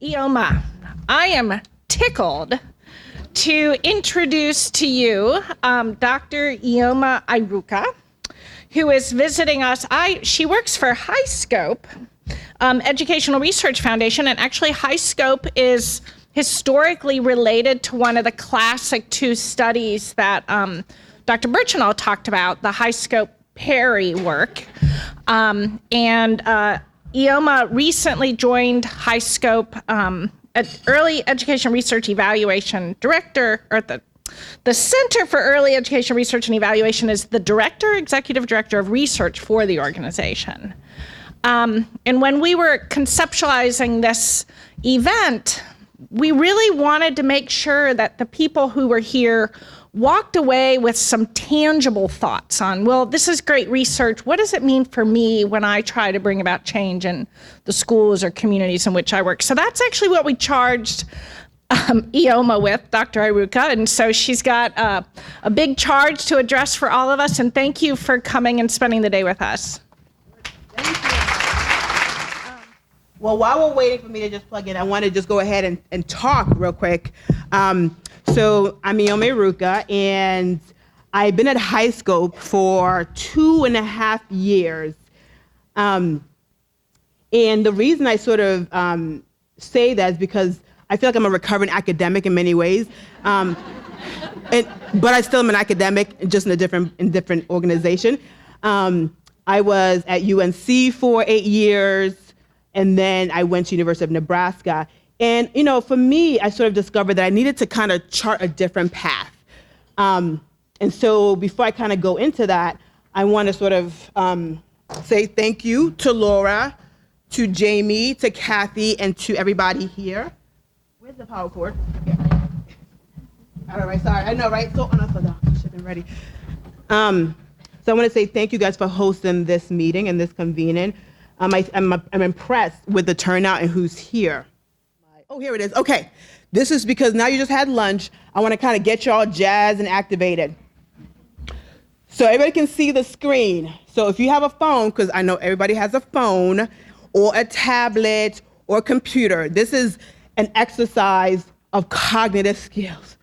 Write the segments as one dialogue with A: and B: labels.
A: Iheoma, I am tickled to introduce to you Dr. Iheoma Iruka, who is visiting us. She works for HighScope, Educational Research Foundation, and actually HighScope is historically related to one of the classic two studies that Dr. Birchinall talked about, the HighScope Perry work. Iheoma recently joined HighScope, Early Education Research Evaluation Director, or the Center for Early Education Research and Evaluation is the Executive Director of Research for the organization. And when we were conceptualizing this event, we really wanted to make sure that the people who were here walked away with some tangible thoughts on, well, this is great research. What does it mean for me when I try to bring about change in the schools or communities in which I work? So that's actually what we charged Iheoma with, Dr. Iruka. And so she's got a big charge to address for all of us. And thank you for coming and spending the day with us.
B: Thank you. Well, while we're waiting for me to just plug in, I want to just go ahead and talk real quick. So I'm Iheoma Iruka, and I've been at HighScope for 2.5 years. And the reason I sort of say that is because I feel like I'm a recovering academic in many ways. But I still am an academic, just in a different organization. I was at UNC for 8 years, and then I went to University of Nebraska. And, you know, for me, I sort of discovered that I needed to kind of chart a different path. And so before I kind of go into that, I want to sort of say thank you to Laura, to Jamie, to Kathy, and to everybody here. Where's the power cord? Yeah. All right, sorry. I know, right? So, I should have been ready. So I want to say thank you guys for hosting this meeting and this convening. I'm impressed with the turnout and who's here. Oh, here it is. Okay. This is because now you just had lunch. I want to kind of get y'all jazzed and activated. So everybody can see the screen. So if you have a phone, because I know everybody has a phone or a tablet or computer, this is an exercise of cognitive skills.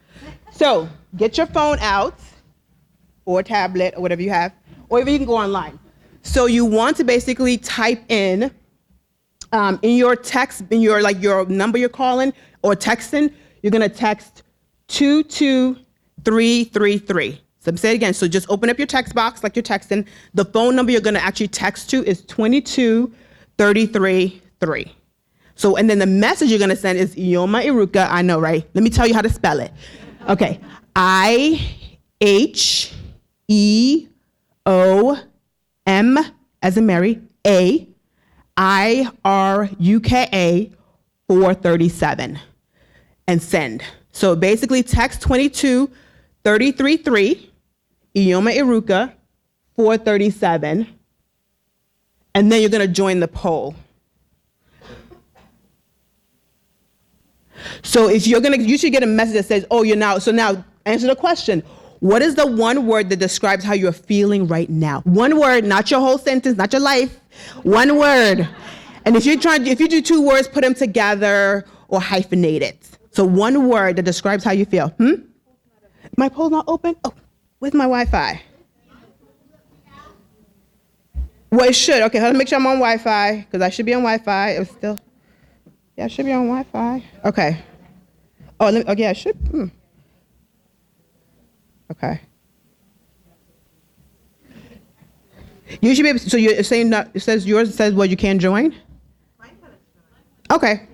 B: So get your phone out or tablet or whatever you have, or even you can go online. So you want to basically type in your text, in your number you're calling or texting, you're gonna text 22333. So say it again. So just open up your text box like you're texting. The phone number you're gonna actually text to is 22333. So, and then the message you're gonna send is Iheoma Iruka. I know, right? Let me tell you how to spell it. Okay, IHEOM as in Mary, IRUKA 437 and send. So basically text 22333, Iheoma Iruka 437, and then you're gonna join the poll. So if you should get a message that says, oh, now answer the question. What is the one word that describes how you're feeling right now? One word, not your whole sentence, not your life. One word. And if you do 2 words, put them together or hyphenate it. So one word that describes how you feel. My poll's not open? Oh, where's my Wi-Fi? Well, it should. Okay, let me make sure I'm on Wi-Fi, because I should be on Wi-Fi. It was still, yeah, I should be on Wi-Fi. Okay. Oh, yeah, I should. Okay. You should be able to, so you're saying that yours says what you can't join? Okay.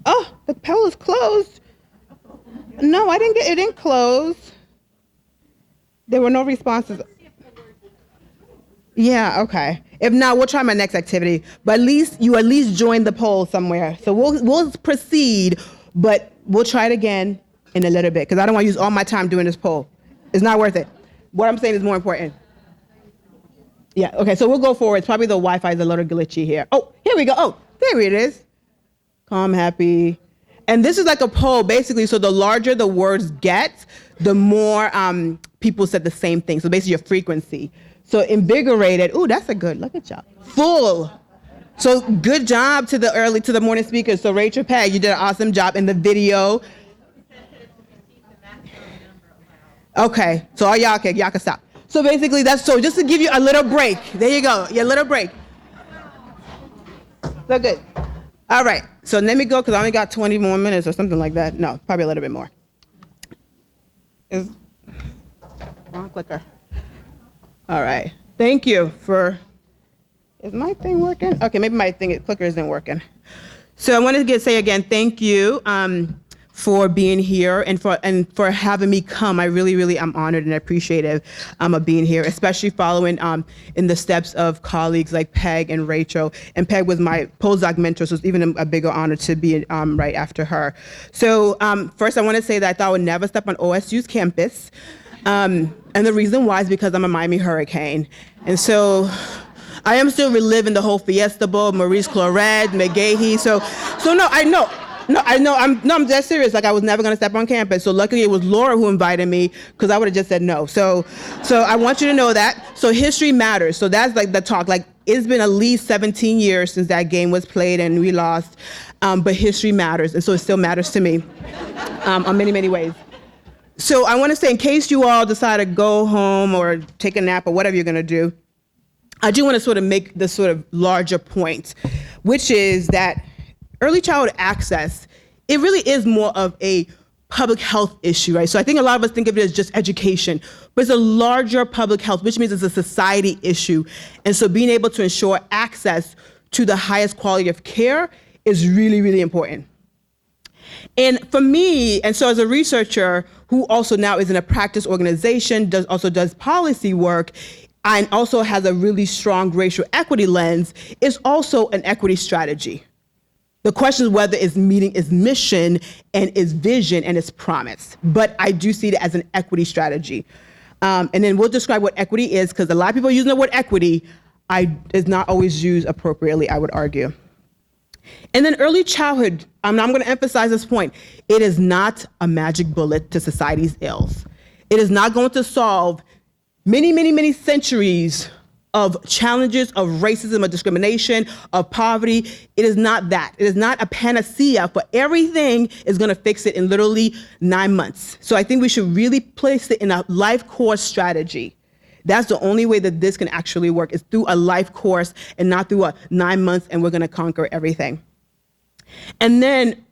B: Oh, the poll is closed. No, it didn't close. There were no responses. Yeah, okay. If not, we'll try my next activity. But at least joined the poll somewhere. So we'll proceed, but we'll try it again in a little bit, because I don't want to use all my time doing this poll. It's not worth it. What I'm saying is more important. Yeah, okay, so we'll go forward. It's probably the Wi-Fi is a little glitchy here. Oh, here we go. Oh, there it is. Calm, happy. And this is like a poll, basically, so the larger the words get, the more people said the same thing. So basically your frequency. So invigorated, ooh, that's a good, look at y'all. Full, So good job to the morning speakers. So Rachel, Peg, you did an awesome job in the video. Okay, so all y'all can stop. So basically so just to give you a little break. There you go, your little break. So good. All right, so let me go because I only got 20 more minutes or something like that. No, probably a little bit more. Wrong clicker. All right, thank you for, is my thing working? Okay, maybe my clicker isn't working. So I want to say again, thank you for being here and for having me come. I really am honored and appreciative of being here, especially following in the steps of colleagues like Peg and Rachel. And Peg was my postdoc mentor, so it's even a bigger honor to be right after her. So first I want to say that I thought I would never step on OSU's campus. And the reason why is because I'm a Miami Hurricane. And so I am still reliving the whole Fiesta Bowl, Maurice Claret, McGahee. So no, I know. I'm dead serious. Like I was never gonna step on campus. So luckily it was Laura who invited me because I would have just said no. So I want you to know that. So history matters. So that's like the talk. Like it's been at least 17 years since that game was played and we lost. But history matters, and so it still matters to me on many ways. So I want to say, in case you all decide to go home or take a nap or whatever you're gonna do, I do want to sort of make this sort of larger point, which is that early childhood access, it really is more of a public health issue, right? So I think a lot of us think of it as just education, but it's a larger public health, which means it's a society issue. And so being able to ensure access to the highest quality of care is really important. And for me, and so as a researcher who also now is in a practice organization, also does policy work, and also has a really strong racial equity lens, is also an equity strategy. The question is whether it's meeting its mission and its vision and its promise. But I do see it as an equity strategy. And then we'll describe what equity is, because a lot of people using the word equity is not always used appropriately, I would argue. And then early childhood, I'm going to emphasize this point. It is not a magic bullet to society's ills. It is not going to solve many centuries of challenges of racism, of discrimination, of poverty. It is not that. It is not a panacea for everything is gonna fix it in literally 9 months. So I think we should really place it in a life course strategy. That's the only way that this can actually work, is through a life course and not through a 9 months and we're gonna conquer everything. And then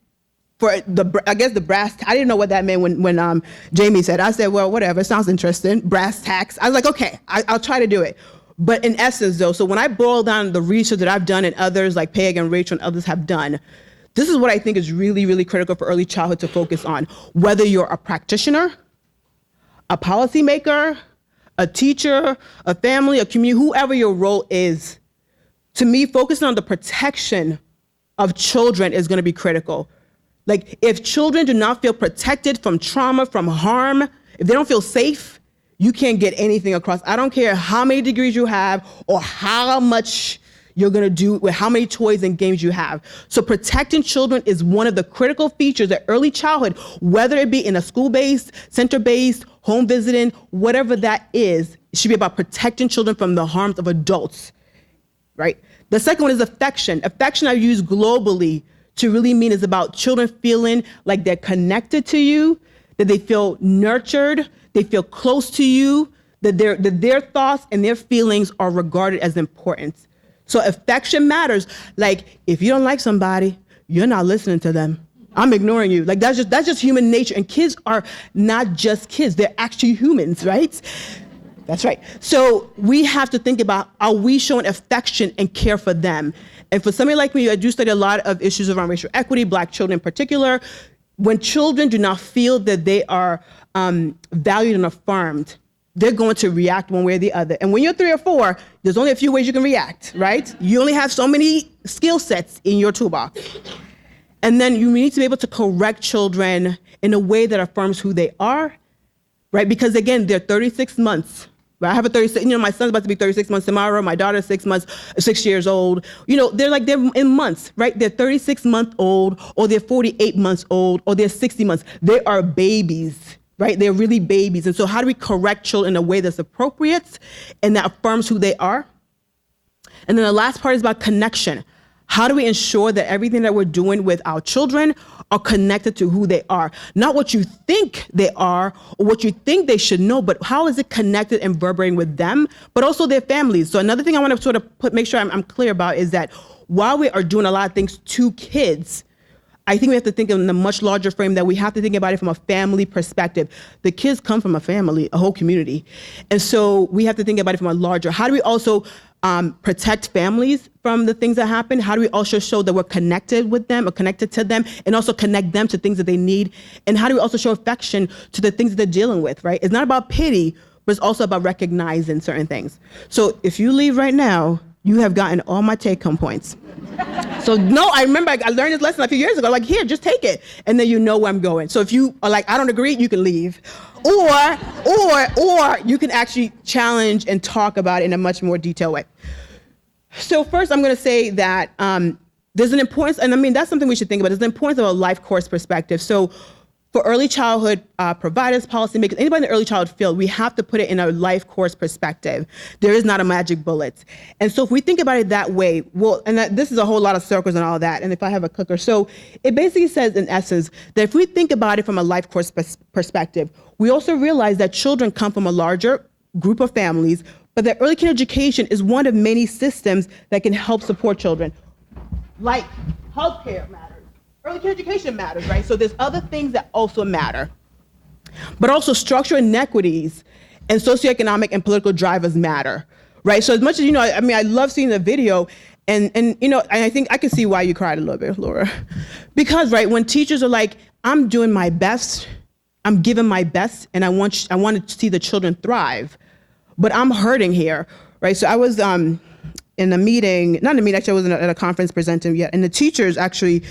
B: for the brass, I didn't know what that meant when Jamie said, I said, well, whatever, sounds interesting, brass tacks. I was like, okay, I'll try to do it. But in essence, though, so when I boil down the research that I've done and others like Peg and Rachel and others have done, this is what I think is really critical for early childhood to focus on. Whether you're a practitioner, a policymaker, a teacher, a family, a community, whoever your role is, to me, focusing on the protection of children is going to be critical. Like, if children do not feel protected from trauma, from harm, if they don't feel safe, you can't get anything across. I don't care how many degrees you have or how much you're gonna do with how many toys and games you have. So protecting children is one of the critical features of early childhood, whether it be in a school-based, center-based, home visiting, whatever that is, it should be about protecting children from the harms of adults, right? The second one is affection. Affection I use globally to really mean is about children feeling like they're connected to you, that they feel nurtured, they feel close to you, that their thoughts and their feelings are regarded as important. So affection matters. Like, if you don't like somebody, you're not listening to them. I'm ignoring you. Like, that's just human nature. And kids are not just kids, they're actually humans, right? That's right. So we have to think about, are we showing affection and care for them? And for somebody like me, I do study a lot of issues around racial equity, Black children in particular. When children do not feel that they are valued and affirmed, they're going to react one way or the other. And when you're 3 or 4, there's only a few ways you can react, right? You only have so many skill sets in your toolbox. And then you need to be able to correct children in a way that affirms who they are, right? Because again, they're 36 months. Right? I have a 36, my son's about to be 36 months tomorrow. My daughter's 6 years old. They're in months, right? They're 36 months old, or they're 48 months old, or they're 60 months. They are babies, right? They're really babies. And so how do we correct children in a way that's appropriate and that affirms who they are? And then the last part is about connection. How do we ensure that everything that we're doing with our children are connected to who they are? Not what you think they are or what you think they should know, but how is it connected and reverberating with them, but also their families? So another thing I want to sort of make sure I'm clear about is that while we are doing a lot of things to kids, I think we have to think in a much larger frame, that we have to think about it from a family perspective. The kids come from a family, a whole community. And so we have to think about it from a larger, how do we also protect families from the things that happen? How do we also show that we're connected with them or connected to them, and also connect them to things that they need? And how do we also show affection to the things that they're dealing with, right? It's not about pity, but it's also about recognizing certain things. So if you leave right now, you have gotten all my take-home points. So no, I remember I learned this lesson a few years ago, like, here, just take it. And then you know where I'm going. So if you are like, I don't agree, you can leave. Or you can actually challenge and talk about it in a much more detailed way. So first, I'm going to say that there's an importance, and I mean, that's something we should think about. There's an importance of a life course perspective. So for early childhood providers, policymakers, anybody in the early childhood field, we have to put it in a life course perspective. There is not a magic bullet. And so if we think about it that way, well, and this is a whole lot of circles and all that, and if I have a clicker. So it basically says, in essence, that if we think about it from a life course perspective, we also realize that children come from a larger group of families, but that early kindergarten education is one of many systems that can help support children. Like healthcare matters. Early kindergarten education matters, right? So there's other things that also matter. But also structural inequities and socioeconomic and political drivers matter, right? So as much as, you know, I mean, I love seeing the video, and you know, and I think I can see why you cried a little bit, Laura. Because, right, when teachers are like, I'm doing my best, I'm giving my best, and I want to see the children thrive, but I'm hurting here, right? So I was in a meeting, not in a meeting, actually I wasn't at a conference presenting yet, and the teachers actually,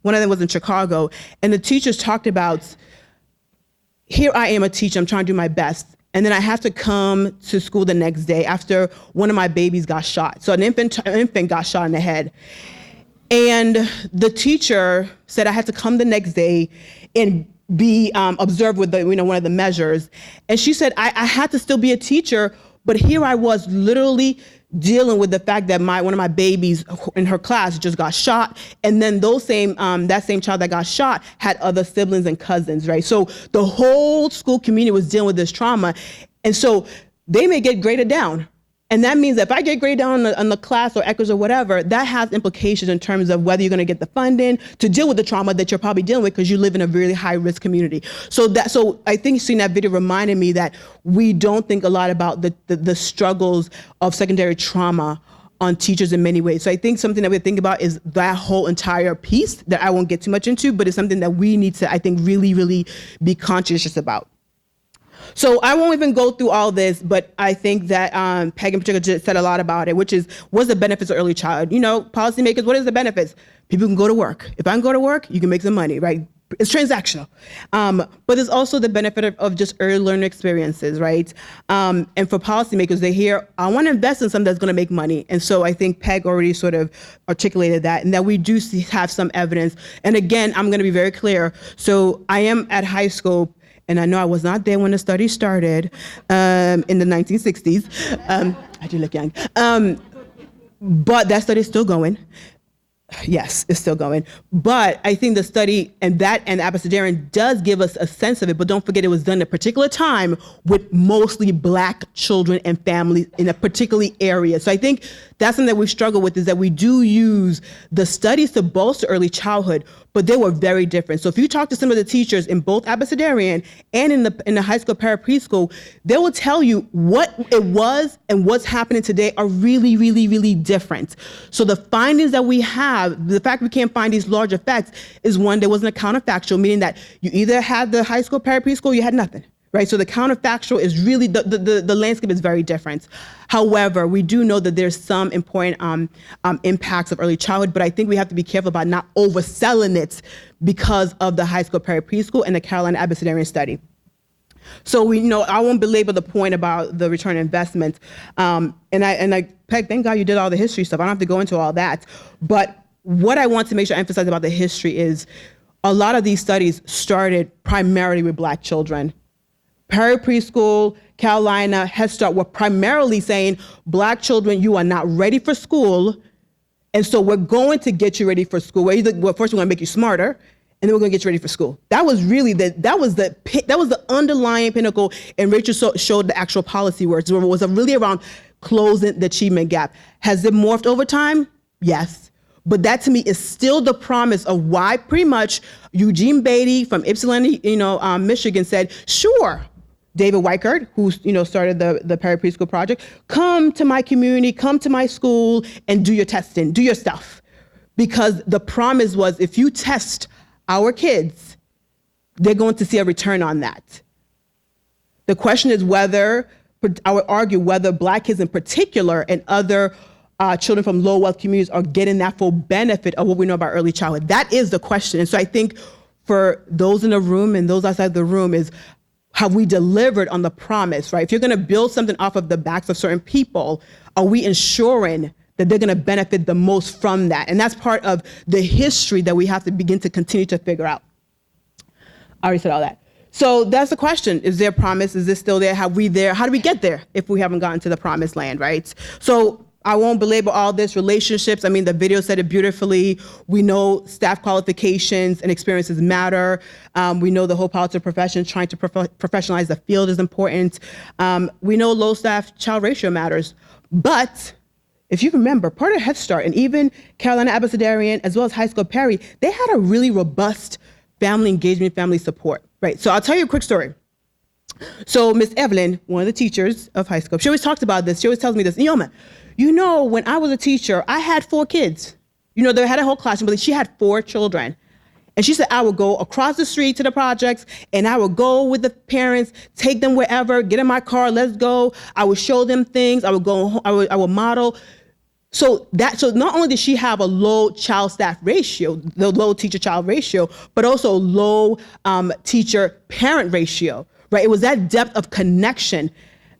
B: one of them was in Chicago, and the teachers talked about, here I am a teacher, I'm trying to do my best, and then I have to come to school the next day after one of my babies got shot. So an infant got shot in the head. And the teacher said I had to come the next day and be observed with the, you know, one of the measures. And she said I had to still be a teacher, but here I was literally dealing with the fact that one of my babies in her class just got shot, and then that same child that got shot had other siblings and cousins, right? So the whole school community was dealing with this trauma, and so they may get graded down. And that means that if I get graded down on the class or ECHOS or whatever, that has implications in terms of whether you're gonna get the funding to deal with the trauma that you're probably dealing with because you live in a really high risk community. So I think seeing that video reminded me that we don't think a lot about the struggles of secondary trauma on teachers in many ways. So I think something that we think about is that whole entire piece that I won't get too much into, but it's something that we need to, I think, really, really be conscientious about. So I won't even go through all this, but I think that Peg in particular said a lot about it, which is, what's the benefits of early childhood? You know, policymakers, what is the benefits? People can go to work. If I can go to work, you can make some money, right? It's transactional. But there's also the benefit of just early learning experiences, right? And for policymakers, they hear, I want to invest in something that's going to make money. And so I think Peg already sort of articulated that, and that we do have some evidence. And again, I'm going to be very clear. So I am at HighScope, and I know I was not there when the study started in the 1960s. I do look young. But that study is still going. Yes, it's still going. But I think the study and Abecedarian does give us a sense of it, but don't forget it was done at a particular time with mostly Black children and families in a particular area. So I think that's something that we struggle with, is that we do use the studies to bolster early childhood, but they were very different. So if you talk to some of the teachers in both Abecedarian and in the HighScope para-preschool, they will tell you what it was and what's happening today are really, really, really different. So the findings that we have, the fact we can't find these large effects is one, there wasn't a counterfactual, meaning that you either had the HighScope para-preschool or you had nothing. Right, so the counterfactual is really, the landscape is very different. However, we do know that there's some important impacts of early childhood, but I think we have to be careful about not overselling it because of the HighScope para-preschool and the Carolina Abecedarian study. So I won't belabor the point about the return on investment. And I Peg, thank God you did all the history stuff. I don't have to go into all that. But what I want to make sure I emphasize about the history is a lot of these studies started primarily with Black children. Para-preschool, Carolina, Head Start were primarily saying, Black children, you are not ready for school, And so we're going to get you ready for school. First we're going to make you smarter, and then we're going to get you ready for school. That was really that was the underlying pinnacle. And Rachel showed the actual policy words. It was really around closing the achievement gap. Has it morphed over time? Yes. But that to me is still the promise of why pretty much Eugene Beatty from Ypsilanti, Michigan said, sure, David Weichert, who started the Perry Preschool Project, come to my community, come to my school and do your testing, do your stuff. Because the promise was if you test our kids, they're going to see a return on that. The question is I would argue whether Black kids in particular and other children from low wealth communities are getting that full benefit of what we know about early childhood. That is the question. And so I think for those in the room and those outside the room is, have we delivered on the promise, right? If you're going to build something off of the backs of certain people, are we ensuring that they're going to benefit the most from that? And that's part of the history that we have to begin to continue to figure out. I already said all that. So that's the question. Is there a promise? Is this still there? Have we there? How do we get there if we haven't gotten to the promised land, right? So I won't belabor all this. Relationships, the video said it beautifully. We know staff qualifications and experiences matter. We know the whole politics profession, trying to professionalize the field is important. We know low staff child ratio matters. But if you remember, part of Head Start and even Carolina Abecedarian, as well as HighScope Perry, they had a really robust family engagement, family support, right? So I'll tell you a quick story. So Miss Evelyn, one of the teachers of HighScope, she always talks about this. She always tells me this, Iheoma, when I was a teacher, I had 4 kids. They had a whole classroom, but she had 4 children. And she said, I would go across the street to the projects and I would go with the parents, take them wherever, get in my car, let's go. I would show them things. I would go home, I would model. So not only did she have a low child staff ratio, the low teacher child ratio, but also low teacher parent ratio, right? It was that depth of connection.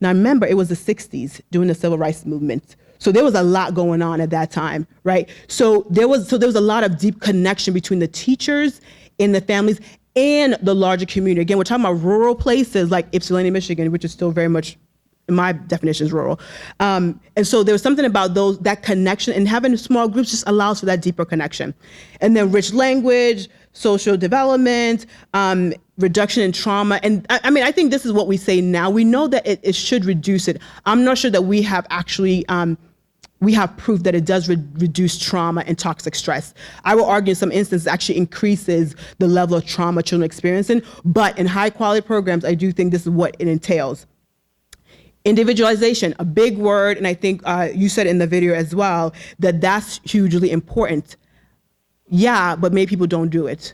B: Now remember, it was the 60s during the civil rights movement. So there was a lot going on at that time, right? So there was a lot of deep connection between the teachers and the families and the larger community. Again, we're talking about rural places like Ypsilanti, Michigan, which is still very much, in my definition, is rural. And so there was something about that connection, and having small groups just allows for that deeper connection. And then rich language, social development, reduction in trauma. And I think this is what we say now. We know that it should reduce it. I'm not sure that we have actually, we have proof that it does reduce trauma and toxic stress. I will argue in some instances actually increases the level of trauma children are experiencing, but in high quality programs, I do think this is what it entails. Individualization, a big word, and I think you said in the video as well, that's hugely important. Yeah, but many people don't do it.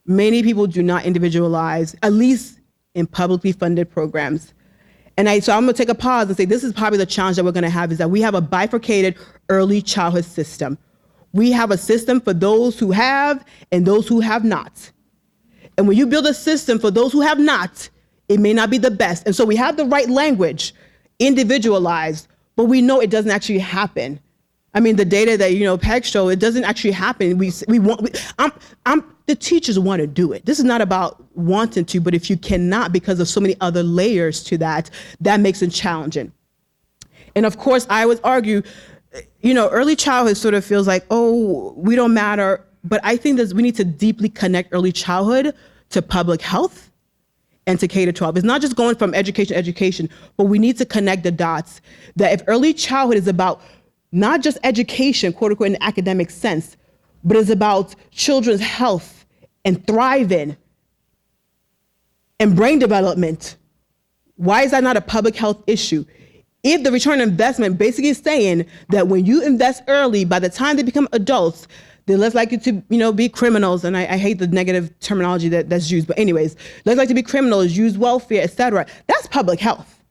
B: Many people do not individualize, at least in publicly funded programs. And so I'm gonna take a pause and say, this is probably the challenge that we're gonna have, is that we have a bifurcated early childhood system. We have a system for those who have and those who have not. And when you build a system for those who have not, it may not be the best. And so we have the right language, individualized, but we know it doesn't actually happen. The data that, PEG show, it doesn't actually happen. The teachers want to do it. This is not about wanting to, but if you cannot, because of so many other layers to that makes it challenging. And of course, I would argue, early childhood sort of feels like, oh, we don't matter. But I think that we need to deeply connect early childhood to public health and to K-12. It's not just going from education to education, but we need to connect the dots. That if early childhood is about not just education, quote unquote, in the academic sense, but it's about children's health and thriving and brain development. Why is that not a public health issue? If the return on investment basically is saying that when you invest early, by the time they become adults, they're less likely to, be criminals. And I hate the negative terminology that's used, but anyways, less likely to be criminals, use welfare, et cetera. That's public health.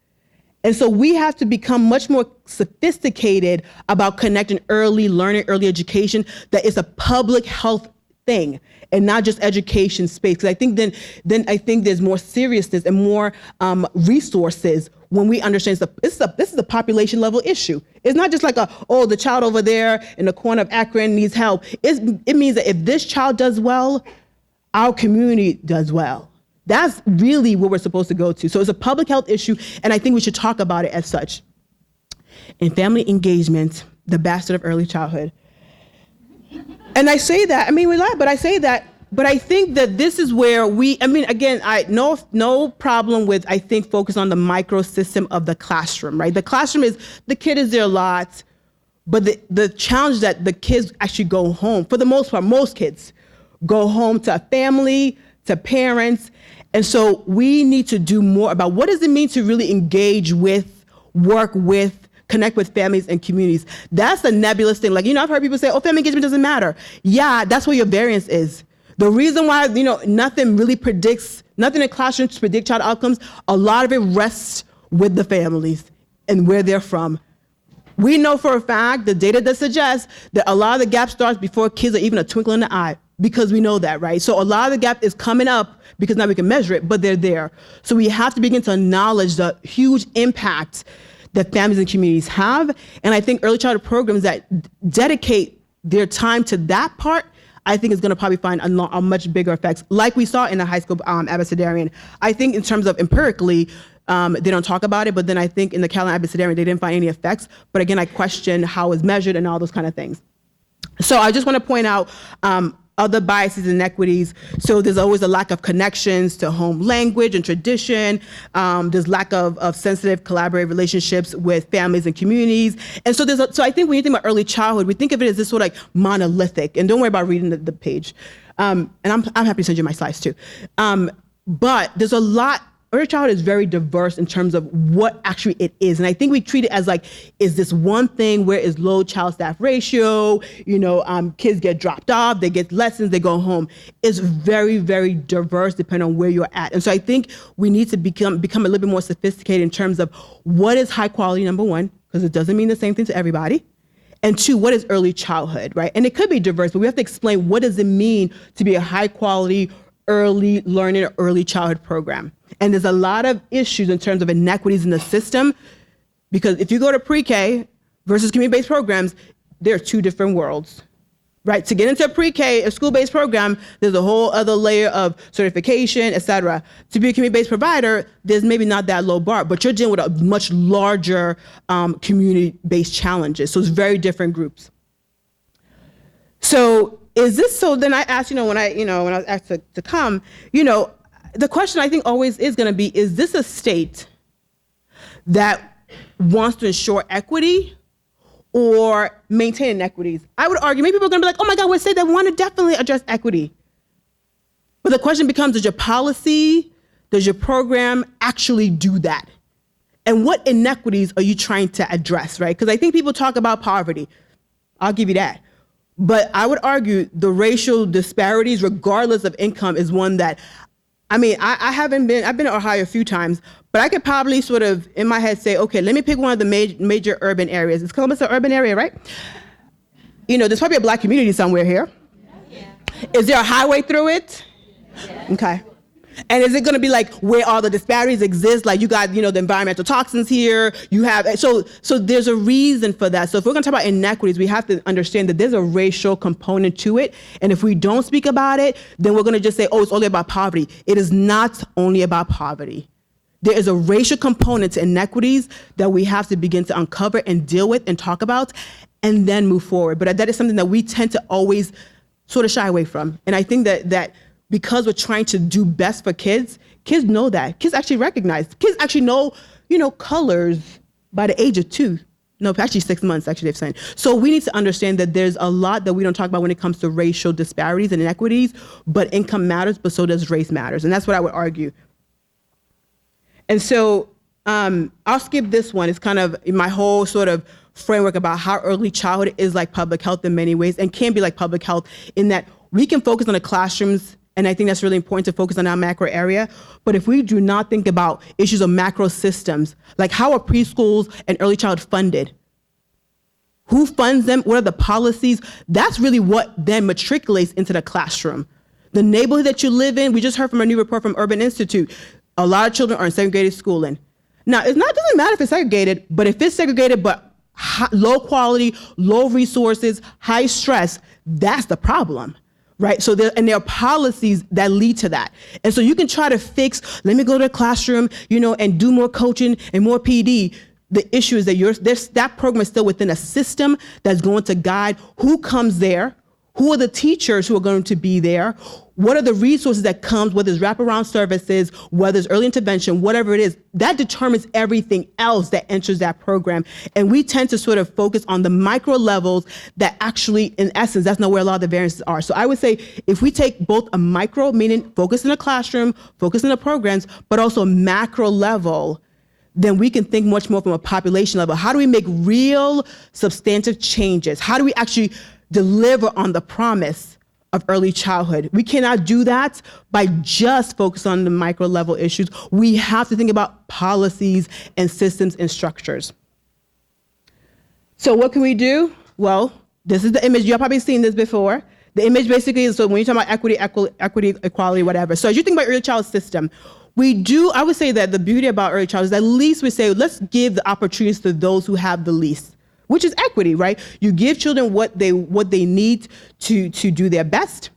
B: And so we have to become much more sophisticated about connecting early learning, early education, that is a public health thing and not just education space. Because I think then I think there's more seriousness and more resources when we understand this is a population level issue. It's not just like the child over there in the corner of Akron needs help. It means that if this child does well, our community does well. That's really what we're supposed to go to. So it's a public health issue, and I think we should talk about it as such. In family engagement, the bastard of early childhood, And I say that, we laugh, but I say that, but I think that this is where no problem with, I think, focus on the microsystem of the classroom, right? The classroom the kid is there a lot, but the challenge that the kids actually go home, for the most part, most kids go home to a family, to parents. And so we need to do more about what does it mean to really engage with, work with, connect with families and communities. That's the nebulous thing. Like, I've heard people say, family engagement doesn't matter. Yeah, that's where your variance is. The reason why, nothing in classrooms predict child outcomes, a lot of it rests with the families and where they're from. We know for a fact, the data that suggests that a lot of the gap starts before kids are even a twinkle in the eye, because we know that, right? So a lot of the gap is coming up because now we can measure it, but they're there. So we have to begin to acknowledge the huge impact that families and communities have. And I think early childhood programs that dedicate their time to that part, I think is going to probably find a much bigger effects, like we saw in the HighScope Abecedarian. I think in terms of empirically, they don't talk about it, but then I think in the Carolina Abecedarian, they didn't find any effects. But again, I question how it's measured and all those kind of things. So I just want to point out other biases and inequities. So there's always a lack of connections to home language and tradition. There's lack of sensitive collaborative relationships with families and communities. And so so I think when you think about early childhood, we think of it as this sort of like monolithic. And don't worry about reading the page. And I'm happy to send you my slides too. But there's a lot. Early childhood is very diverse in terms of what actually it is. And I think we treat it as like, is this one thing where is low child staff ratio, kids get dropped off, they get lessons, they go home. It's very, very diverse depending on where you're at. And so I think we need to become a little bit more sophisticated in terms of what is high quality, number one, because it doesn't mean the same thing to everybody. And two, what is early childhood, right? And it could be diverse, but we have to explain what does it mean to be a high quality early learning or early childhood program. And there's a lot of issues in terms of inequities in the system, because if you go to pre-K versus community-based programs, they're two different worlds, right? To get into a pre-K, a school-based program, there's a whole other layer of certification, et cetera. To be a community-based provider, there's maybe not that low bar, but you're dealing with a much larger community-based challenges. So it's very different groups. So then I asked, when I was asked to come, the question I think always is going to be, is this a state that wants to ensure equity or maintain inequities? I would argue, maybe people are going to be like, oh my God, we're a state that want to definitely address equity. But the question becomes, does your policy, does your program actually do that? And what inequities are you trying to address, right? Because I think people talk about poverty. I'll give you that. But I would argue the racial disparities, regardless of income, is one that, I've been to Ohio a few times, but I could probably sort of, in my head, say, okay, let me pick one of the major urban areas. Is Columbus an urban area, right? There's probably a Black community somewhere here. Yeah. Is there a highway through it? Yeah. Okay. And is it going to be like where all the disparities exist? Like you got, the environmental toxins here. You have, so there's a reason for that. So if we're going to talk about inequities, we have to understand that there's a racial component to it. And if we don't speak about it, then we're going to just say, it's only about poverty. It is not only about poverty. There is a racial component to inequities that we have to begin to uncover and deal with and talk about and then move forward. But that is something that we tend to always sort of shy away from. And I think that because we're trying to do best for kids know that. Kids actually recognize. Kids actually know, colors by the age of 2. No, actually 6 months, actually, they've said. So we need to understand that there's a lot that we don't talk about when it comes to racial disparities and inequities, but income matters, but so does race matters. And that's what I would argue. And so I'll skip this one. It's kind of my whole sort of framework about how early childhood is like public health in many ways and can be like public health in that we can focus on the classrooms. And I think that's really important to focus on our macro area. But if we do not think about issues of macro systems, like how are preschools and early childhood funded? Who funds them? What are the policies? That's really what then matriculates into the classroom. The neighborhood that you live in, we just heard from a new report from Urban Institute, a lot of children are in segregated schooling. Now, it doesn't matter if it's segregated, but if it's segregated but low quality, low resources, high stress, that's the problem. Right, so there are policies that lead to that. And so you can try to fix, let me go to the classroom, and do more coaching and more PD. The issue is that that program is still within a system that's going to guide who comes there, Who are the teachers who are going to be there? What are the resources that comes, whether it's wraparound services, whether it's early intervention, whatever it is, that determines everything else that enters that program. And we tend to sort of focus on the micro levels that actually, in essence, that's not where a lot of the variances are. So I would say if we take both a micro, meaning focus in the classroom, focus in the programs, but also macro level, then we can think much more from a population level. How do we make real substantive changes? How do we actually deliver on the promise of early childhood? We cannot do that by just focus on the micro level issues. We have to think about policies and systems and structures. So what can we do? Well, this is the image. You've probably seen this before. The image basically is, so when you talk about equity, equality, whatever. So as you think about early childhood system, I would say that the beauty about early childhood is at least we say, let's give the opportunities to those who have the least, which is equity, right? You give children what they need to do their best.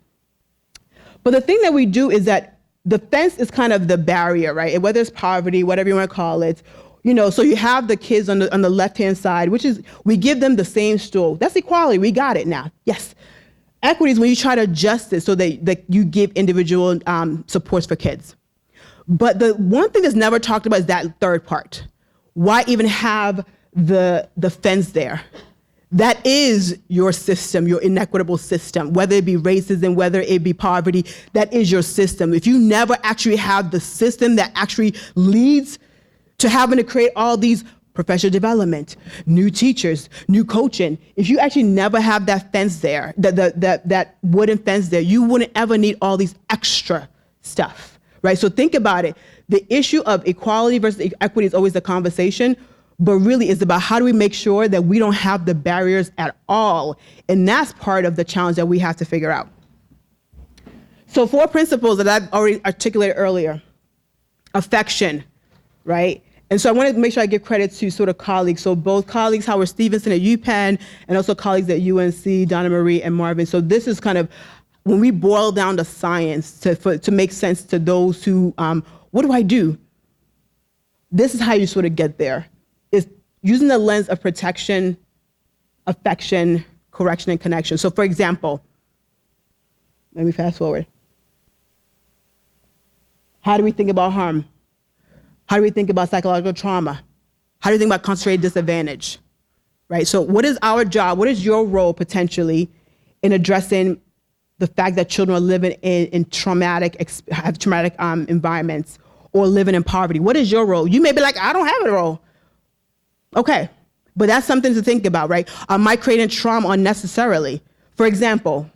B: But the thing that we do is that the fence is kind of the barrier, right? And whether it's poverty, whatever you want to call it, so you have the kids on the left-hand side, which is we give them the same stool. That's equality. We got it now. Yes. Equity is when you try to adjust it so that you give individual supports for kids. But the one thing that's never talked about is that third part. Why even have the fence there? That is your system, your inequitable system, whether it be racism, whether it be poverty, that is your system. If you never actually have the system that actually leads to having to create all these professional development, new teachers, new coaching, if you actually never have that fence there, that wooden fence there, you wouldn't ever need all these extra stuff. Right? So think about it. The issue of equality versus equity is always the conversation, but really it's about how do we make sure that we don't have the barriers at all. And that's part of the challenge that we have to figure out. So 4 principles that I've already articulated earlier. Affection, right? And so I want to make sure I give credit to sort of colleagues. So both colleagues, Howard Stevenson at UPenn, and also colleagues at UNC, Donna Marie and Marvin. So this is kind of when we boil down the science to make sense to those who, what do I do? This is how you sort of get there. Is using the lens of protection, affection, correction, and connection. So for example, let me fast forward. How do we think about harm? How do we think about psychological trauma? How do you think about concentrated disadvantage? Right? So what is our job? What is your role potentially in addressing the fact that children are living in traumatic environments or living in poverty? What is your role? You may be like, I don't have a role. Okay, but that's something to think about, right? Am I creating trauma unnecessarily? For example,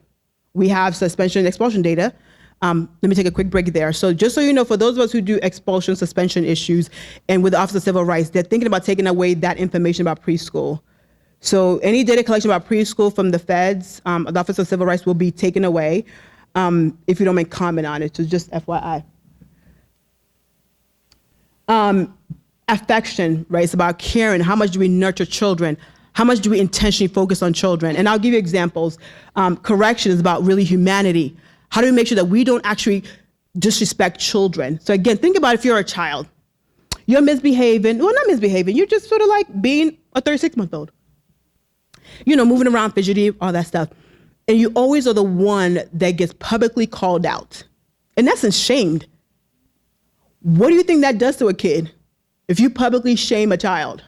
B: we have suspension and expulsion data. Let me take a quick break there. So just so you know, for those of us who do expulsion, suspension issues, and with the Office of Civil Rights, they're thinking about taking away that information about preschool. So any data collection about preschool from the feds, the Office of Civil Rights will be taken away if you don't make comment on it, so just FYI. Affection, right? It's about caring. How much do we nurture children? How much do we intentionally focus on children? And I'll give you examples. Correction is about really humanity. How do we make sure that we don't actually disrespect children? So again, think about if you're a child. You're misbehaving, well, not misbehaving, you're just sort of like being a 36-month-old. Moving around, fidgety, all that stuff. And you always are the one that gets publicly called out. In essence, shamed. What do you think that does to a kid if you publicly shame a child?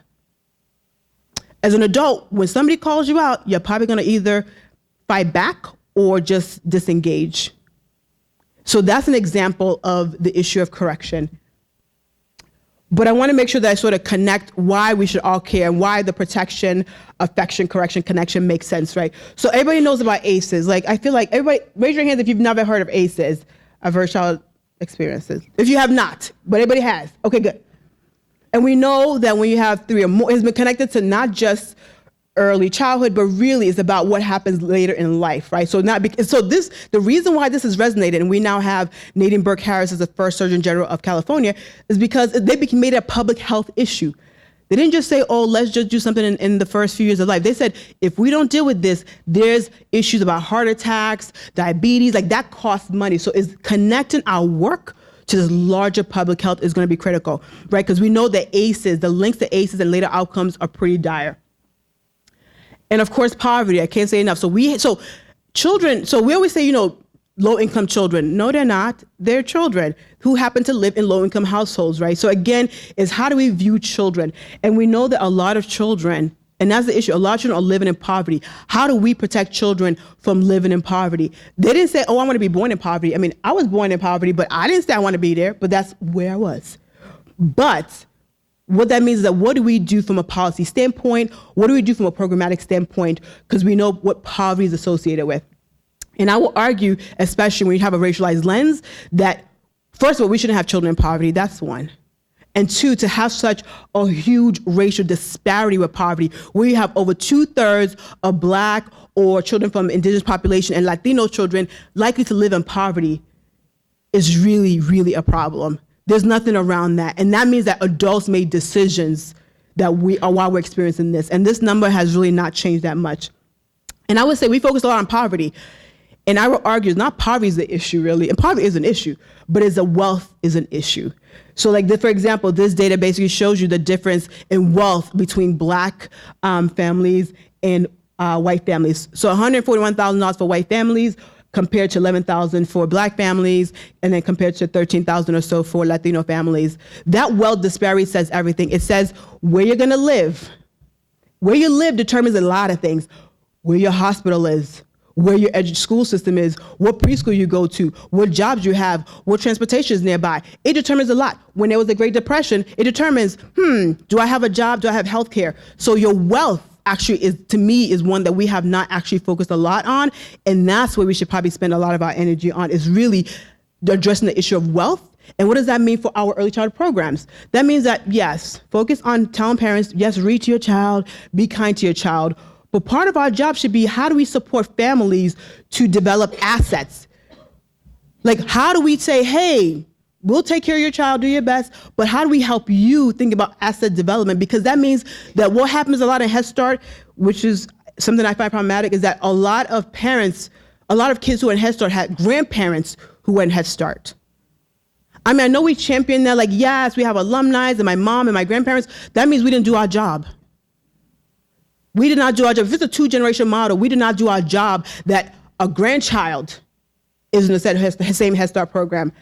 B: As an adult, when somebody calls you out, you're probably going to either fight back or just disengage. So that's an example of the issue of correction. But I want to make sure that I sort of connect why we should all care and why the protection, affection, correction, connection makes sense, right? So everybody knows about ACEs. Like, I feel like everybody, raise your hands if you've never heard of ACEs, adverse child experiences. If you have not, but everybody has. Okay, good. And we know that when you have 3 or more, it's been connected to not just early childhood, but really is about what happens later in life, right? So the reason why this has resonated, and we now have Nadine Burke-Harris as the first Surgeon General of California, is because they made it a public health issue. They didn't just say, oh, let's just do something in the first few years of life. They said, if we don't deal with this, there's issues about heart attacks, diabetes, like that costs money. So is connecting our work to this larger public health is going to be critical, right? Because we know that ACEs, the links to ACEs and later outcomes are pretty dire. And of course, poverty, I can't say enough. So children, so we always say, low-income children. No, they're not. They're children who happen to live in low-income households, right? So again, is how do we view children? And we know that a lot of children, and that's the issue, a lot of children are living in poverty. How do we protect children from living in poverty? They didn't say, oh, I want to be born in poverty. I mean, I was born in poverty, but I didn't say I want to be there, but that's where I was. But what that means is that what do we do from a policy standpoint? What do we do from a programmatic standpoint? Because we know what poverty is associated with. And I will argue, especially when you have a racialized lens, that first of all, we shouldn't have children in poverty. That's one. And two, to have such a huge racial disparity with poverty, where you have over 2/3 of Black or children from indigenous population and Latino children likely to live in poverty, is really, really a problem. There's nothing around that. And that means that adults made decisions that while we're experiencing this. And this number has really not changed that much. And I would say we focus a lot on poverty. And I would argue it's not poverty is the issue, really. And poverty is an issue, but it's the wealth is an issue. So for example, this data basically shows you the difference in wealth between Black families and white families. So $141,000 for white families compared to $11,000 for Black families, and then compared to $13,000 or so for Latino families. That wealth disparity says everything. It says where you're gonna live. Where you live determines a lot of things. Where your hospital is, where your school system is, what preschool you go to, what jobs you have, what transportation is nearby. It determines a lot. When there was the Great Depression, it determines, do I have a job? Do I have health care? So your wealth actually is, to me, is one that we have not actually focused a lot on. And that's where we should probably spend a lot of our energy on, is really addressing the issue of wealth. And what does that mean for our early childhood programs? That means that, yes, focus on telling parents, yes, read to your child, be kind to your child. But part of our job should be, how do we support families to develop assets? Like, how do we say, hey, we'll take care of your child, do your best, but how do we help you think about asset development? Because that means that what happens a lot in Head Start, which is something I find problematic, is that a lot of kids who are in Head Start had grandparents who were in Head Start. I mean, I know we champion that, like, yes, we have alumni and my mom and my grandparents. That means we didn't do our job. We did not do our job. If it's a 2-generation model, we did not do our job that a grandchild is in the same Head Start program,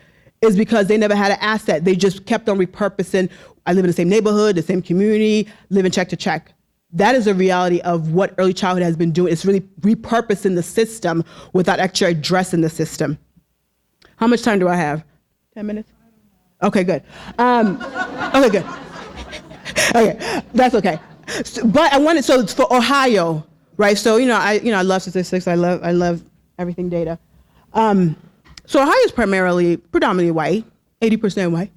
B: is because they never had an asset. They just kept on repurposing. I live in the same neighborhood, the same community, living check to check. That is a reality of what early childhood has been doing. It's really repurposing the system without actually addressing the system. How much time do I have? 10 minutes? Okay, good. Okay, good. Okay, that's okay. But so it's for Ohio, right? So, I love statistics. I love everything data. So Ohio is predominantly white, 80% white.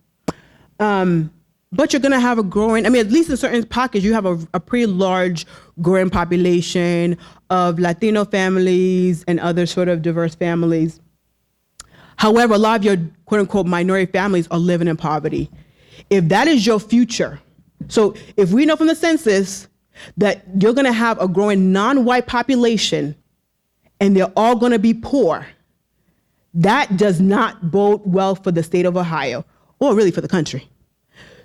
B: But you're going to have a growing, at least in certain pockets, you have a pretty large growing population of Latino families and other sort of diverse families. However, a lot of your quote unquote minority families are living in poverty. If that is your future, so if we know from the census that you're going to have a growing non-white population and they're all going to be poor, that does not bode well for the state of Ohio, or really for the country.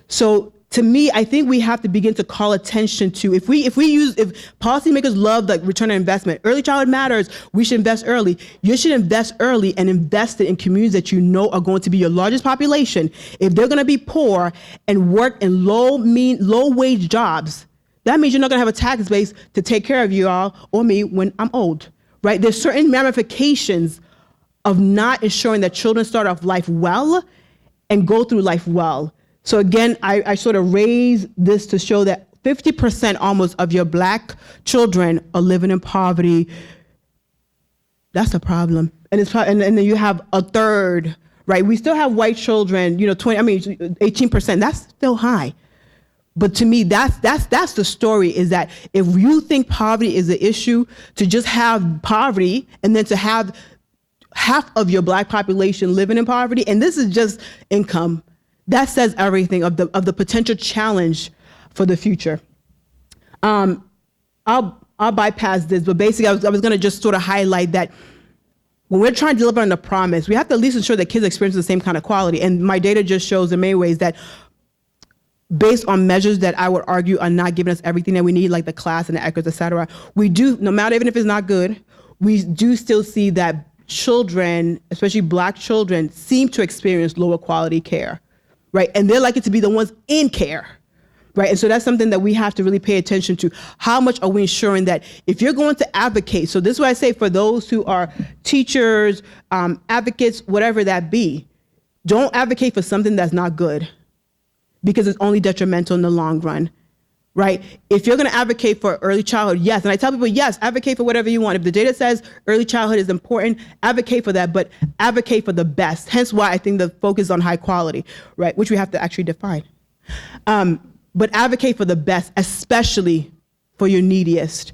B: So to me, I think we have to begin to call attention to, if policymakers love the return on investment, early childhood matters, we should invest early. You should invest early and invest it in communities that you know are going to be your largest population. If they're going to be poor and work in low wage jobs, that means you're not going to have a tax base to take care of you all or me when I'm old, right? There's certain ramifications of not ensuring that children start off life well and go through life well. So again, I sort of raise this to show that 50% almost of your Black children are living in poverty. That's a problem. And then you have a third, right? We still have white children, 18%. That's still high. But to me, that's the story, is that if you think poverty is the issue, to just have poverty and then to have half of your Black population living in poverty, and this is just income, that says everything of the potential challenge for the future. I'll bypass this, but basically I was going to just sort of highlight that when we're trying to deliver on the promise, we have to at least ensure that kids experience the same kind of quality. And my data just shows in many ways that based on measures that I would argue are not giving us everything that we need, like the class and the ECRs, et cetera, we do, no matter even if it's not good, we do still see that children, especially Black children, seem to experience lower quality care, right? And they're likely to be the ones in care, right? And so that's something that we have to really pay attention to. How much are we ensuring that if you're going to advocate, so this is what I say for those who are teachers, advocates, whatever that be, don't advocate for something that's not good because it's only detrimental in the long run. Right? If you're going to advocate for early childhood, yes. And I tell people, yes, advocate for whatever you want. If the data says early childhood is important, advocate for that, but advocate for the best. Hence why I think the focus on high quality, right? Which we have to actually define. But advocate for the best, especially for your neediest.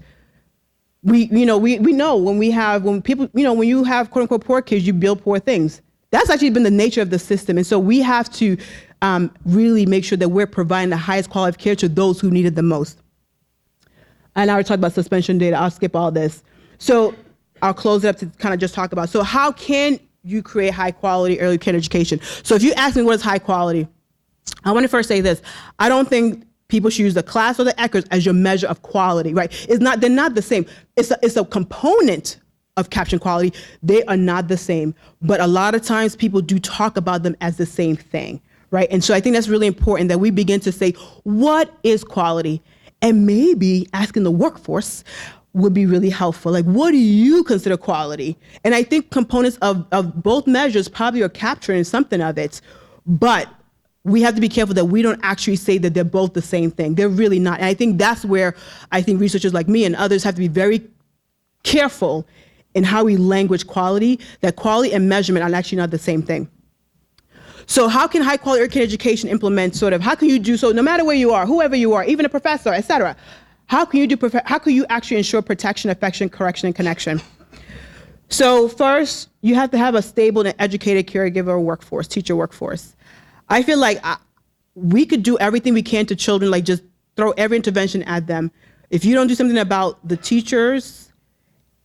B: We know when you have quote unquote poor kids, you build poor things. That's actually been the nature of the system. And so we have to really make sure that we're providing the highest quality of care to those who need it the most. And I already talked about suspension data. I'll skip all this. So I'll close it up to kind of just talk about, so how can you create high quality early care education? So if you ask me what is high quality, I want to first say this. I don't think people should use the class or the ECHRS as your measure of quality, right? They're not the same. It's a component of caption quality. They are not the same. But a lot of times people do talk about them as the same thing. Right? And so I think that's really important that we begin to say, what is quality? And maybe asking the workforce would be really helpful. Like, what do you consider quality? And I think components of both measures probably are capturing something of it, but we have to be careful that we don't actually say that they're both the same thing. They're really not. And I think that's where I think researchers like me and others have to be very careful in how we language quality, that quality and measurement are actually not the same thing. So how can high quality early care education implement how can you do so no matter where you are, whoever you are, even a professor, et cetera? How can you actually ensure protection, affection, correction, and connection? So first, you have to have a stable and educated caregiver workforce, teacher workforce. I feel like we could do everything we can to children, like just throw every intervention at them. If you don't do something about the teachers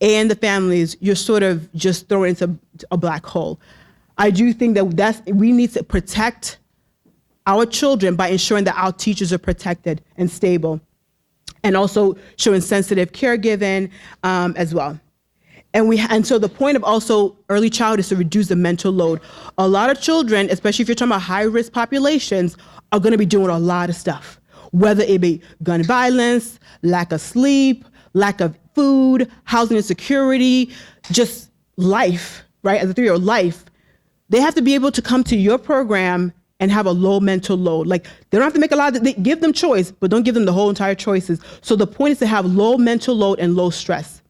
B: and the families, you're sort of just throwing into a black hole. I do think that we need to protect our children by ensuring that our teachers are protected and stable, and also showing sensitive caregiving as well. And so the point of also early childhood is to reduce the mental load. A lot of children, especially if you're talking about high-risk populations, are going to be doing a lot of stuff, whether it be gun violence, lack of sleep, lack of food, housing insecurity, just life, right? As a 3-year-old life. They have to be able to come to your program and have a low mental load. Like, they don't have to make a lot of, give them choice, but don't give them the whole entire choices. So the point is to have low mental load and low stress.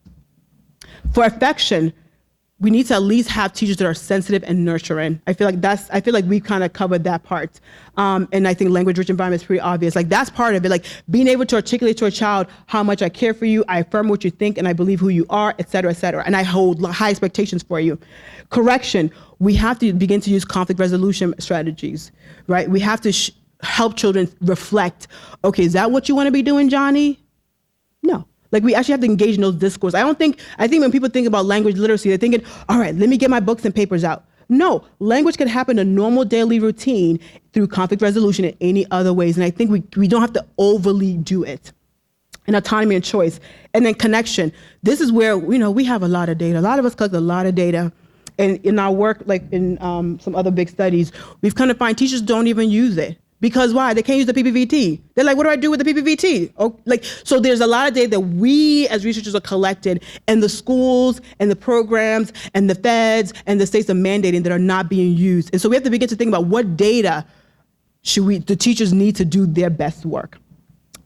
B: For affection, we need to at least have teachers that are sensitive and nurturing. I feel like we kind of covered that part. And I think language-rich environment is pretty obvious. Like, that's part of it. Like, being able to articulate to a child how much I care for you, I affirm what you think, and I believe who you are, et cetera, and I hold high expectations for you. Correction, we have to begin to use conflict resolution strategies, right? We have to help children reflect, okay, is that what you want to be doing, Johnny? No. Like, we actually have to engage in those discourse. I think when people think about language literacy, they're thinking, all right, let me get my books and papers out. No, language can happen in a normal daily routine through conflict resolution in any other ways. And I think we don't have to overly do it. And autonomy and choice. And then connection. This is where, we have a lot of data. A lot of us collect a lot of data. And in our work, like in some other big studies, we've kind of find teachers don't even use it. Because why? They can't use the PPVT. They're like, what do I do with the PPVT? Oh, so there's a lot of data that we as researchers are collected, and the schools and the programs and the feds and the states are mandating that are not being used. And so we have to begin to think about what data the teachers need to do their best work.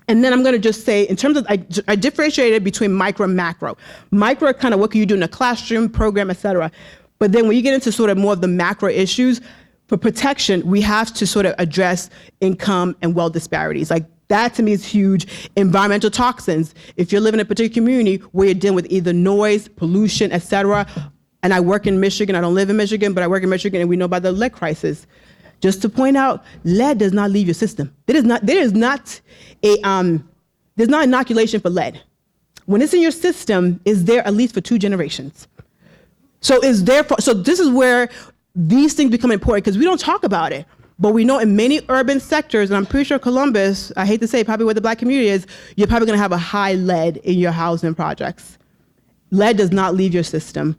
B: And then I'm going to just say, in terms of, I differentiated between micro and macro. Micro, kind of what can you do in a classroom, program, et cetera. But then when you get into sort of more of the macro issues, for protection, we have to sort of address income and wealth disparities. Like, that to me is huge. Environmental toxins. If you're living in a particular community where you're dealing with either noise, pollution, et cetera, and I work in Michigan, I don't live in Michigan, but I work in Michigan, and we know about the lead crisis. Just to point out, lead does not leave your system. There's not inoculation for lead. When it's in your system, it's there at least for 2 generations. So this is where these things become important, because we don't talk about it. But we know in many urban sectors, and I'm pretty sure Columbus, I hate to say, probably where the Black community is, you're probably going to have a high lead in your housing projects. lead does not leave your system,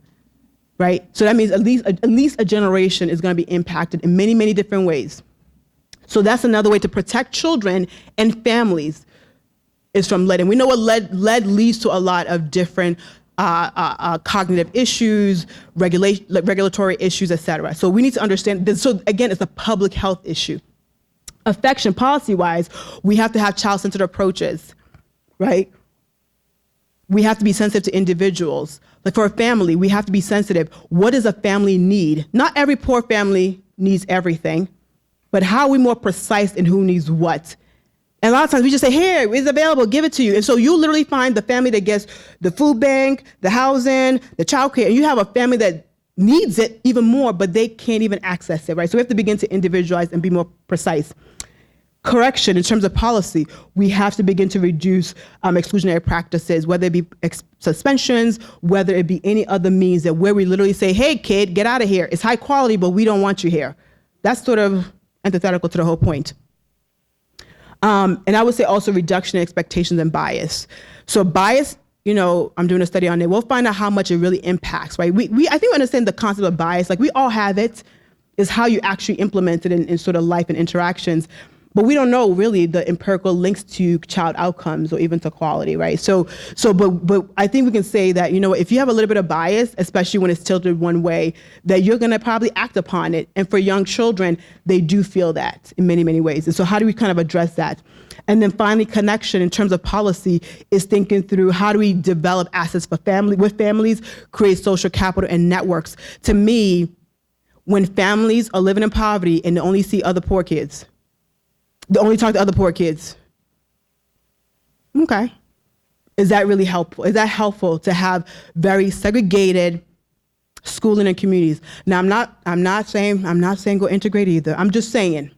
B: right? So that means at least a generation is going to be impacted in many, many different ways. So that's another way to protect children and families is from lead. And we know what lead leads to a lot of different cognitive issues, regulatory issues, et cetera. So we need to understand this. So again, it's a public health issue. Affection, policy-wise, we have to have child-centered approaches, right? We have to be sensitive to individuals. Like for a family, we have to be sensitive. What does a family need? Not every poor family needs everything, but how are we more precise in who needs what? And a lot of times we just say, here, it's available, give it to you. And so you literally find the family that gets the food bank, the housing, the childcare, and you have a family that needs it even more, but they can't even access it, right? So we have to begin to individualize and be more precise. Correction, in terms of policy, we have to begin to reduce exclusionary practices, whether it be suspensions, whether it be any other means that where we literally say, hey, kid, get out of here. It's high quality, but we don't want you here. That's sort of antithetical to the whole point. And I would say also reduction in expectations and bias. So bias, I'm doing a study on it. We'll find out how much it really impacts, right? I think we understand the concept of bias. Like we all have it. Is how you actually implement it in sort of life and interactions. But we don't know really the empirical links to child outcomes or even to quality, right? But I think we can say that, if you have a little bit of bias, especially when it's tilted one way, that you're gonna probably act upon it. And for young children, they do feel that in many, many ways. And so how do we kind of address that? And then finally, connection in terms of policy is thinking through how do we develop assets for families, create social capital and networks. To me, when families are living in poverty and they only see other poor kids, they only talk to other poor kids. Okay. Is that really helpful? Is that helpful to have very segregated schooling and communities? Now, I'm not saying go integrate either. I'm just saying,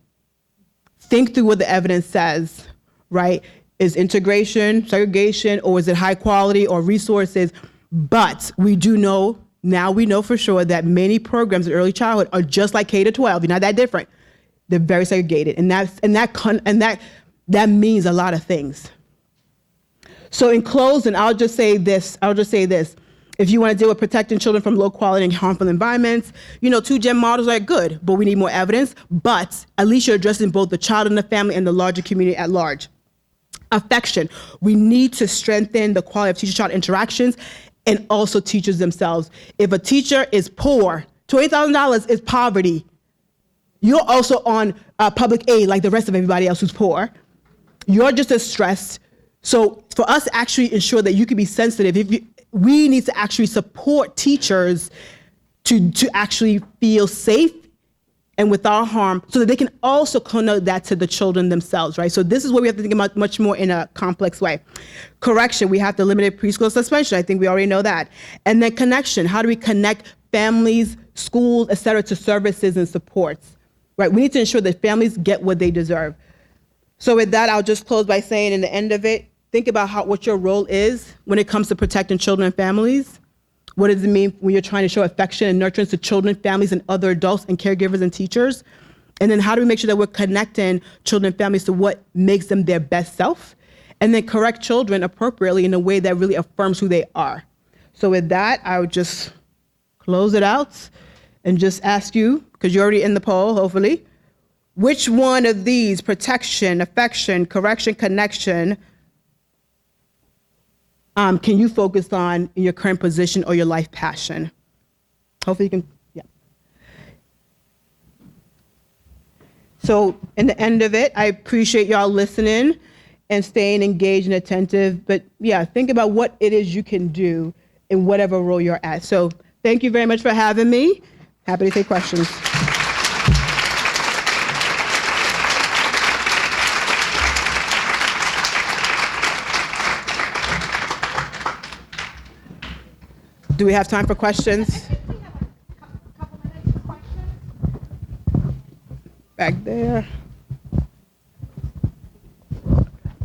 B: think through what the evidence says, right? Is integration, segregation, or is it high quality or resources? But we do know, now we know for sure that many programs in early childhood are just like K-12. You're not that different. They're very segregated, and that means a lot of things. So in closing, I'll just say this. If you want to deal with protecting children from low quality and harmful environments, 2-gen models are good, but we need more evidence. But at least you're addressing both the child and the family and the larger community at large. Affection. We need to strengthen the quality of teacher-child interactions and also teachers themselves. If a teacher is poor, $20,000 is poverty. You're also on public aid like the rest of everybody else who's poor. You're just as stressed. So for us to actually ensure that you can be sensitive, we need to actually support teachers to actually feel safe and without harm so that they can also connote that to the children themselves, right? So this is what we have to think about much more in a complex way. Correction, we have to limit preschool suspension. I think we already know that. And then connection, how do we connect families, schools, et cetera, to services and supports? Right, we need to ensure that families get what they deserve. So with that, I'll just close by saying in the end of it, think about what your role is when it comes to protecting children and families. What does it mean when you're trying to show affection and nurturance to children, families, and other adults and caregivers and teachers? And then how do we make sure that we're connecting children and families to what makes them their best self? And then correct children appropriately in a way that really affirms who they are. So with that, I would just close it out and just ask you, because you're already in the poll, hopefully, which one of these, protection, affection, correction, connection, can you focus on in your current position or your life passion? Hopefully you can, yeah. So in the end of it, I appreciate y'all listening and staying engaged and attentive. But yeah, think about what it is you can do in whatever role you're at. So thank you very much for having me. Happy to take questions. Do we have time for questions?
A: I think we have a couple minutes for questions.
B: Back there.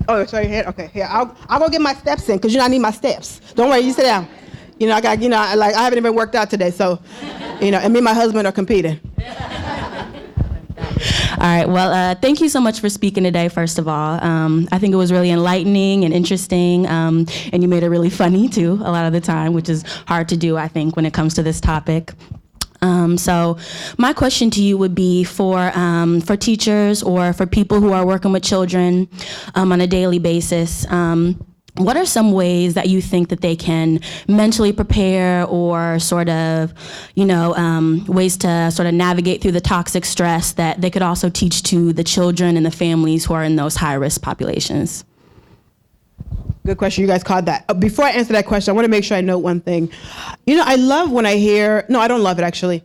B: Oh, sorry, here. Okay, here. I'll go get my steps in because I need my steps. Don't worry, you sit down. I haven't even worked out today, so, and me and my husband are competing.
C: All right. Well, thank you so much for speaking today, first of all. I think it was really enlightening and interesting, and you made it really funny, too, a lot of the time, which is hard to do, I think, when it comes to this topic. So my question to you would be for teachers or for people who are working with children on a daily basis. What are some ways that you think that they can mentally prepare or sort of, ways to sort of navigate through the toxic stress that they could also teach to the children and the families who are in those high-risk populations?
B: Good question. You guys caught that. Before I answer that question, I want to make sure I note one thing. I love when I hear, no, I don't love it actually.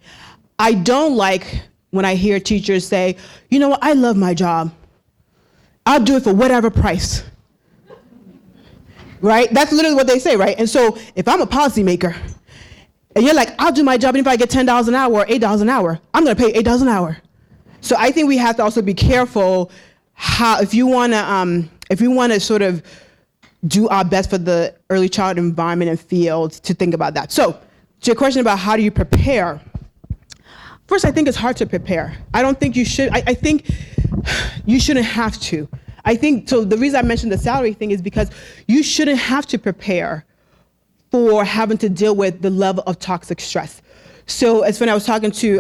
B: I don't like when I hear teachers say, you know what, I love my job. I'll do it for whatever price. Right? That's literally what they say, right? And so if I'm a policymaker and you're like, I'll do my job, and if I get $10 an hour or $8 an hour, I'm going to pay $8 an hour. So I think we have to also be careful how, if you want to sort of do our best for the early childhood environment and field, to think about that. So to your question about how do you prepare, first, I think it's hard to prepare. I don't think you should. I think you shouldn't have to. I think, so the reason I mentioned the salary thing is because you shouldn't have to prepare for having to deal with the level of toxic stress. So it's when I was talking to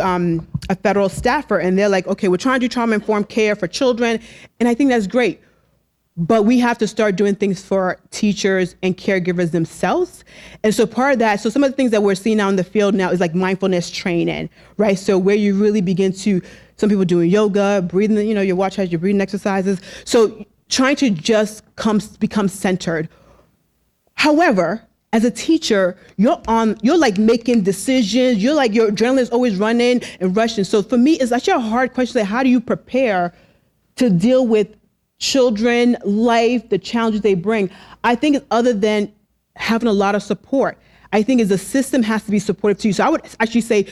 B: a federal staffer, and they're like, okay, we're trying to do trauma-informed care for children, and I think that's great. But we have to start doing things for teachers and caregivers themselves. And so part of that, so some of the things that we're seeing now in the field now is like mindfulness training, right? So where you really begin to, some people doing yoga, breathing, your watch has your breathing exercises. So trying to just become centered. However, as a teacher, you're like making decisions. Your adrenaline is always running and rushing. So for me, it's actually a hard question. Like, how do you prepare to deal with children, life, the challenges they bring? I think it's other than having a lot of support. I think as a system has to be supportive to you. So I would actually say,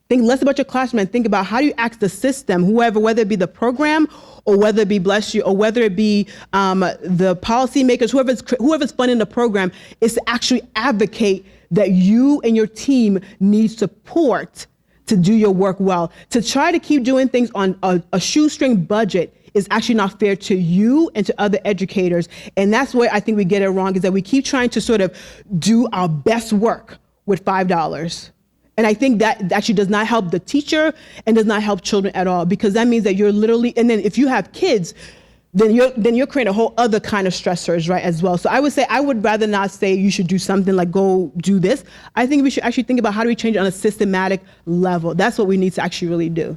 B: think less about your classroom and think about how do you ask the system, whoever, whether it be the program or whether it be, bless you, or whether it be the policymakers, whoever's funding the program, is to actually advocate that you and your team need support to do your work well. To try to keep doing things on a shoestring budget is actually not fair to you and to other educators. And that's where I think we get it wrong, is that we keep trying to sort of do our best work with $5. And I think that actually does not help the teacher and does not help children at all, because that means that you're literally, and then if you have kids, then you're creating a whole other kind of stressors, right, as well. So I would say, I would rather not say you should do something like go do this. I think we should actually think about how do we change it on a systematic level. That's what we need to actually really do.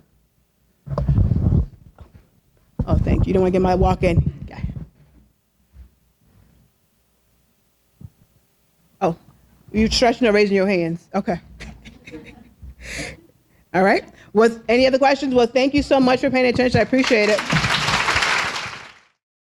B: Oh, thank you. You don't want to get my walk-in? Okay. Oh, you stretching or raising your hands? Okay. All right. Any other questions? Well, thank you so much for paying attention. I appreciate it.